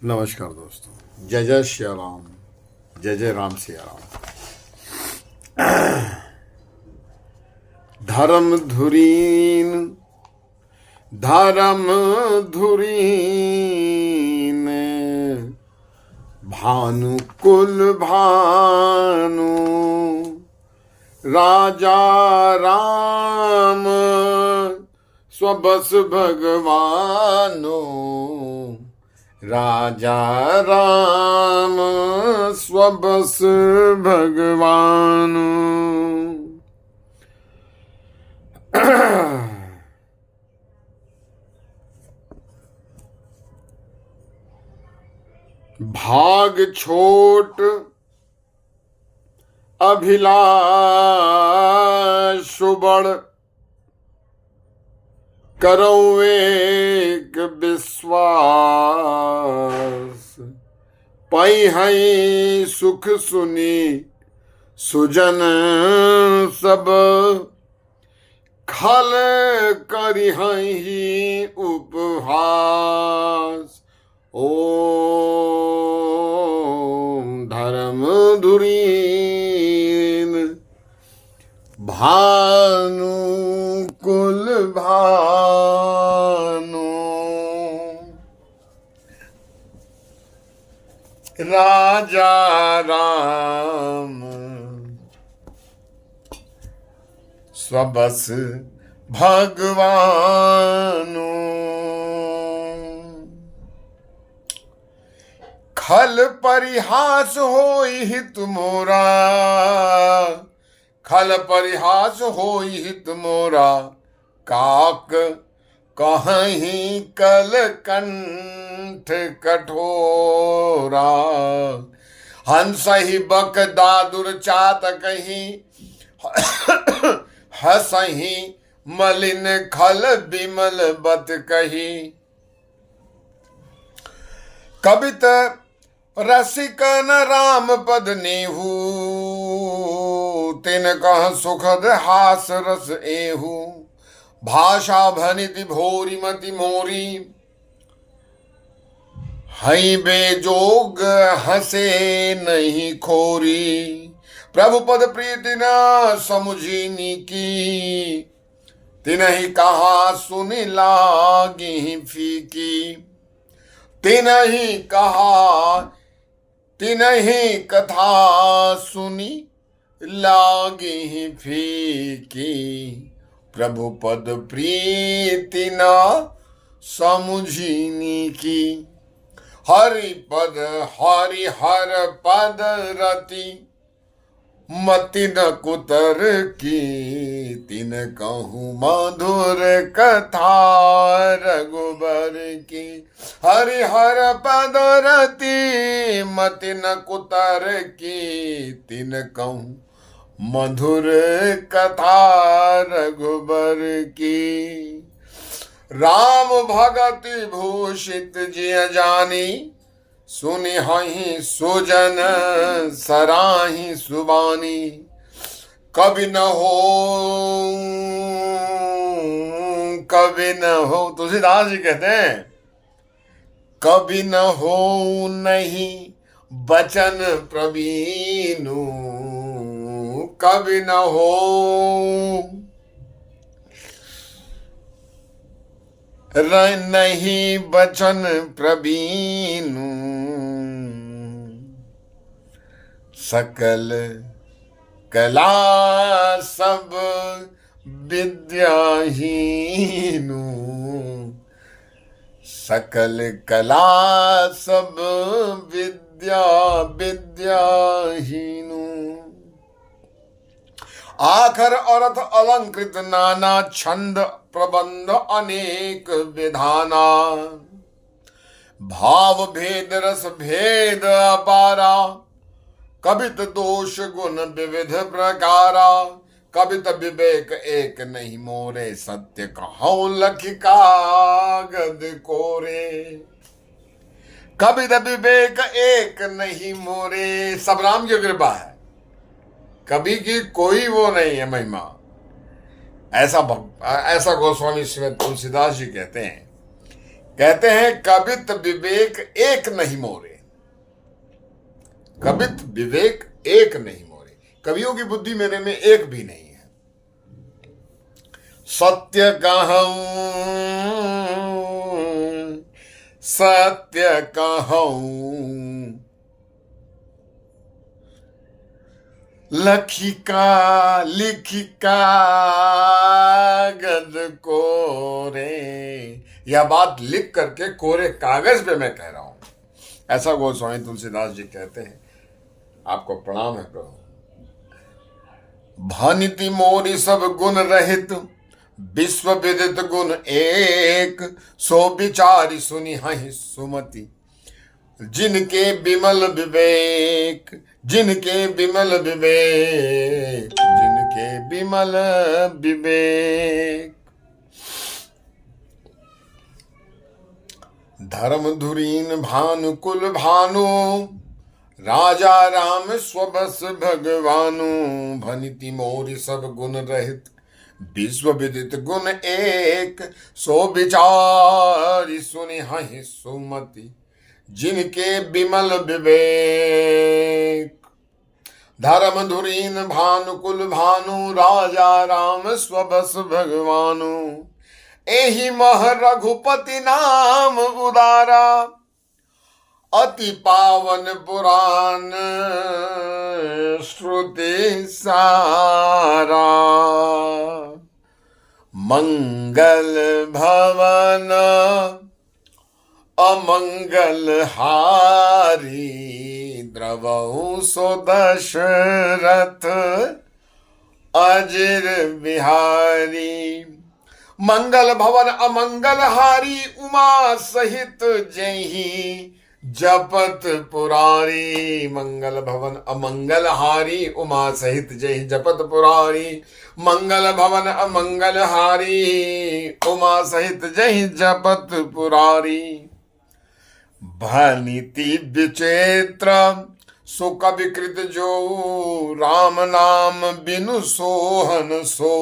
नमस्कार दोस्तों, जय जय श्री राम, जय जय राम सिया राम। धर्म धुरीन धर्म धुरीन भानु कुल भानु राजा राम स्वबस भगवानो राजा राम स्वबस भगवान। भाग छोट अभिलाष बड़ करो एक विश्वास पै है सुख सुनी सुजन सब खल करि ही उपहास। ओम धर्म धुरीन भानु कुल भानु राजा राम स्वबस भगवानु। खल परिहास होई हित मोरा खल परिहास होई हित मोरा काक कहीं कल कंठ कठोरा। हंस ही बक दादुर चात कहीं हसही मलिन खल बिमल बत कही। कबित रसिक न राम पद नेहू तिन कह सुखद हास रस एहू। भाषा भनिति भोरी मति मोरी हई बेजोग हसे नहीं खोरी। प्रभु पद प्रीति न समुझीनी की तिनहि कहा सुनि लागी फीकी। तिनहि कहा तिनहि कथा सुनी लागी फीकी। प्रभु पद प्रीति न समुझीनी की। हरि पद हरि हर पद रति मति न कुतर की। तिन कहूँ मधुर कथा रघुबर की। हरि हर पद रति मति न कुतर की। तिन कहूँ मधुर कथा रघुबर की। राम भगति भूषित जिय जानी सुनि हहि सुजन सराहि सुबानी। कभी न हो तुलसीदास जी कहते हैं कभी न हो नहीं बचन प्रवीणु। कभी न हो नहीं बचन प्रवीणु। सकल कला सब विद्याहीनु। सकल कला सब विद्याहीनु। आखर अर्थ अलंकृत नाना छंद प्रबंध अनेक विधाना। भाव भेद रस भेद अपारा कबित दोष गुण विविध प्रकारा। कबित विवेक एक नहीं मोरे सत्य कहो लख कागद कोरे। कबित विवेक एक नहीं मोरे सब राम की कृपा है, कभी की कोई वो नहीं है महिमा। ऐसा गोस्वामी श्रीमद तुलसीदास जी कहते हैं कहते हैं कबित विवेक एक नहीं मोरे, कबित विवेक एक नहीं मोरे, कवियों की बुद्धि मेरे में एक भी नहीं है। सत्य कहूं, सत्य कहूं, लखिका लिखिका गद कोरे, यह बात लिख करके कोरे कागज पे मैं कह रहा हूं, ऐसा गोस्वामी तुलसीदास जी कहते हैं। आपको प्रणाम है प्रभु। भानिति मोरी सब गुण रहित, विश्व विदित गुण एक, सो विचारी सुनी हहि सुमति, जिनके विमल विवेक, जिनके विमल विवेक, जिनके विमल विवेक। धर्म धुरीन भानु कुल भानु, राजा राम स्वबस भगवानु, भनिति मोरी सब गुण रहित, विश्व विदित गुण एक, सो विचारी सुनि हहि सुमति, जिनके विमल विवेक। धर्म धुरीन भानु कुल भानु, राजा राम स्वबस भगवानु, एहि मह रघुपति नाम उदारा, अति पावन पुराण श्रुति सारा, मंगल भवन अमंगल हारी, द्रवहु सो दशरथ अजिर बिहारी, मंगल भवन अमंगल हारी, उमा सहित जही जपत पुरारी। मंगल भवन अमंगल हारी, उमा सहित जही जपत पुरारी, मंगल भवन अमंगल हारी, उमा सहित जही जपत पुरारी। भनिति विचित्र सुख विकृत जो, राम नाम बिनु सोहन सो,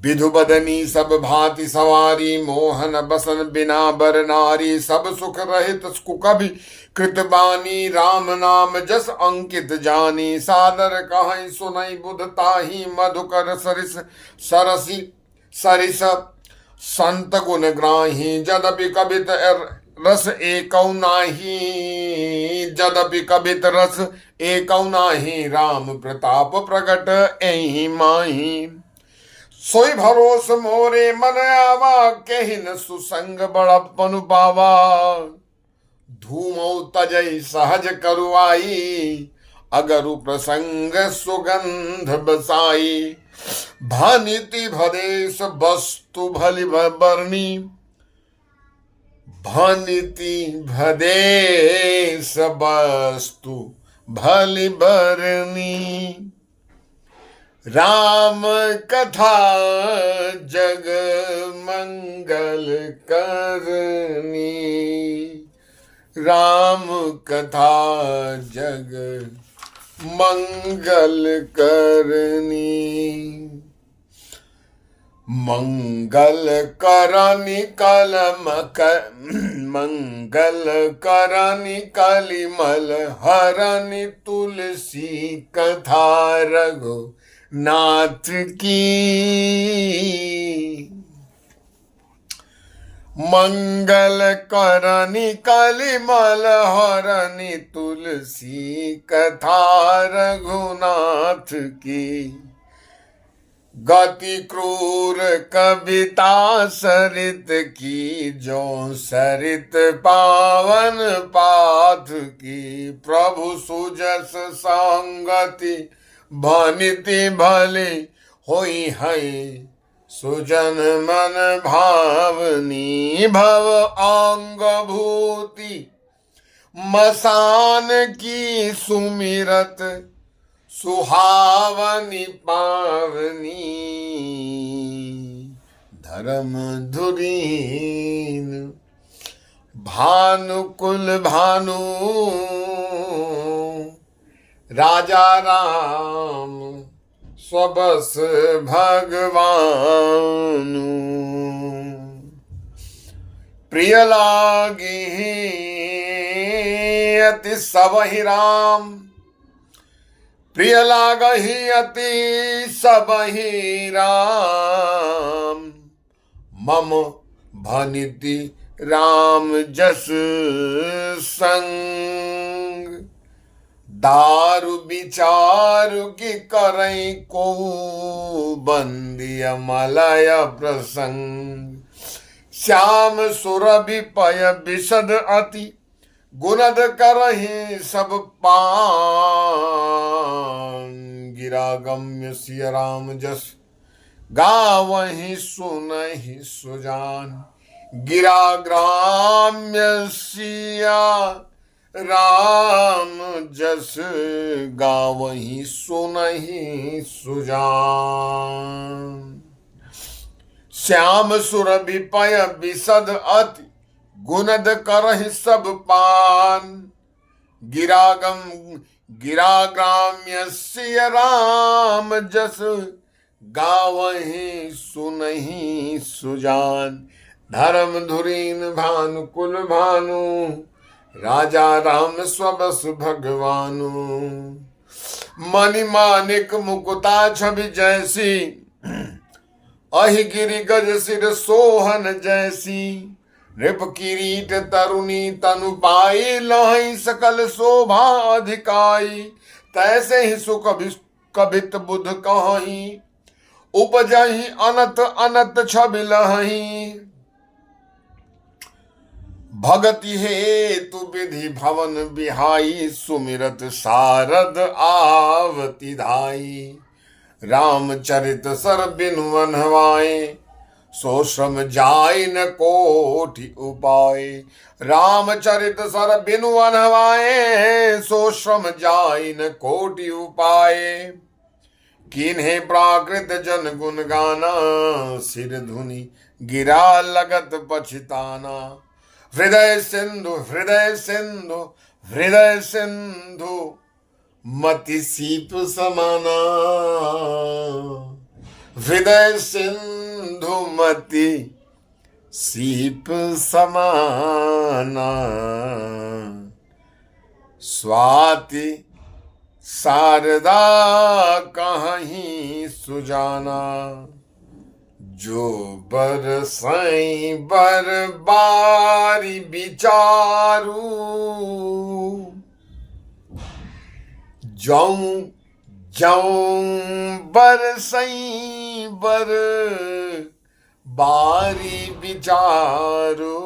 विधु बदनी सब भांति सवारी, मोहन बसन बिना बर नारी, सब सुख रहित कुकभि कृतबानी, राम नाम जस अंकित जानी, सादर कहै सुनई बुध ताही, मधुकर सरिस सरसी सरिस संत गुण ग्राही, जदपि कबित रस एकौ नाही, जदपि कबित रस एकौ नाही, राम प्रताप प्रगट एहि माही। सोई भरोस मोरे मन आवा, कहिन सुसंग बड़प्पन पावा, धूमौ तजई सहज करुआई, अगरु प्रसंग सुगंध बसाई। भानिति भदेश वस्तु भलि बरनी, भानिति भदेश वस्तु भलि बरनी, राम कथा जग मंगल करनी, राम कथा जग मंगल करनी। मंगल करनी मंगल करनी कलिमल हरनि, तुलसी कथा रघु नाथ की। मंगल करनी कलिमल हरनि, तुलसी कथा रघुनाथ की। गति क्रूर कविता सरित की, जो सरित पावन पाथ की। प्रभु सुजस संगति भनिति भले होई है, सुजन मन भावनी। भव अंग भूति मसान की, सुमिरत सुहावनी पावनी। धर्म धुरीन भानुकुल भानु, राजा राम स्वबस भगवानु। प्रिय लागे अति सबहि राम, प्रिय लागहि अति सबहि राम, मम भनिति राम जस संग, दारु विचारु की करई को बंदिय मलय प्रसंग, श्याम सुरभि पय विशद अति, गुणद करहि सब पान, गिरा गम्य सिय राम जस, गावहि सुनहि सुजान, गिरा ग्राम्य सिया राम जस, गावहि सुनहि सुजान। श्याम सुरभि पय विशद अति, गुणद करहि सब पान, गिरा ग्राम्य सिय राम जस, गावहि सुनहि सुजान। धर्म धुरीन भानु कुल भानु, राजा राम स्वबस भगवानु, मणि मानिक मुकुता छवि जैसी, अहि गिरि गज सिर सोहन जैसी, नृप किरीट तरुणी तनु पाई, लहई सकल शोभा अधिकाई, तैसे ही सुख कभित बुध कहीं, उपजहि अनत अनत छवि लहई, भगति हेतु विधि भवन बिहाई, सुमिरत सारद आवति धाई, रामचरित सर बिनु वनवाए, सो श्रम जाय न कोटि उपाय, रामचरित सर बिनु वनवाए, सो श्रम जाय न कोटि उपाय, किन्हे प्राकृत जन गुण गाना, सिर धुनि गिरा लगत पछताना, हृदय सिंधु हृदय सिंधु हृदय सिंधु, मति सीप समाना, हृदय सिंधु मति सीप समाना, स्वाति शारदा कहीं सुजाना, जो बरसई बरबारी विचारू, जौं जौं बरसई बर बारी विचारू,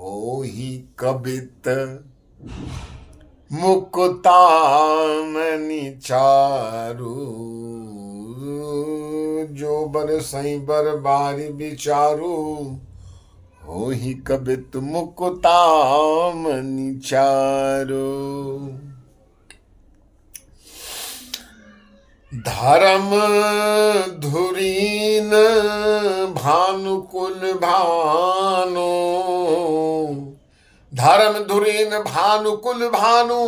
ओहि कबित मुकुता मनि चारू, जो बरसई बर बारी विचारू, ओहि कबित मुकुता मनि चारू। धर्म धुरीन भानुकुल भानु, धर्म धुरीन भानुकुल भानु,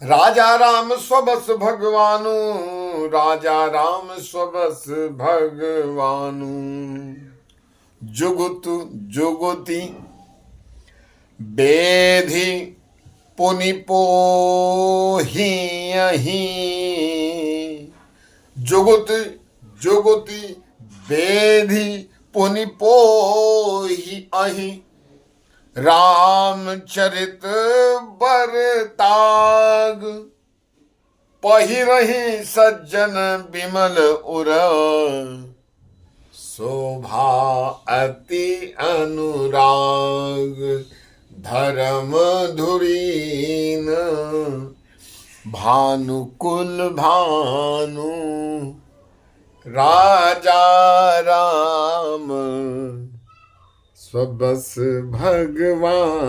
राजा राम स्वबस भगवानु, राजा राम स्वबस भगवानु, जुगुत जुगुति बेधि पुनि पोहियहि, जुगुत जुगुति बेधि पुनि पोहियहि, रामचरित बरताग, पहिरहि सज्जन विमल उर, शोभा अति अनुराग, धर्म धुरीन भानुकुल भानु, राजा राम स्वबस भगवानु।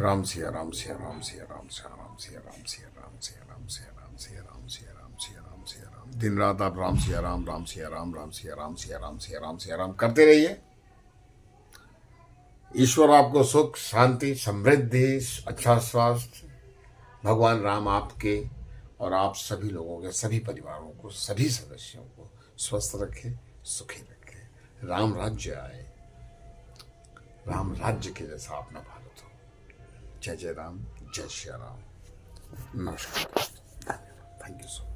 राम सिया राम सिया राम सिया राम सिया राम सिया राम सिया राम सिया राम सिया राम सिया राम सिया राम सिया राम सिया राम। दिन रात आप राम सिया राम राम सिया राम राम सिया राम सिया राम सिया राम सिया राम करते रहिए। ईश्वर आपको सुख शांति समृद्धि अच्छा स्वास्थ्य, भगवान राम आपके और आप सभी लोगों के सभी परिवारों को सभी सदस्यों को स्वस्थ रखे, सुखी रखे। राम राज्य आए, राम राज्य के जैसा अपना भारत हो। जय जय राम, जय श्री राम। नमस्कार, थैंक यू सो मच।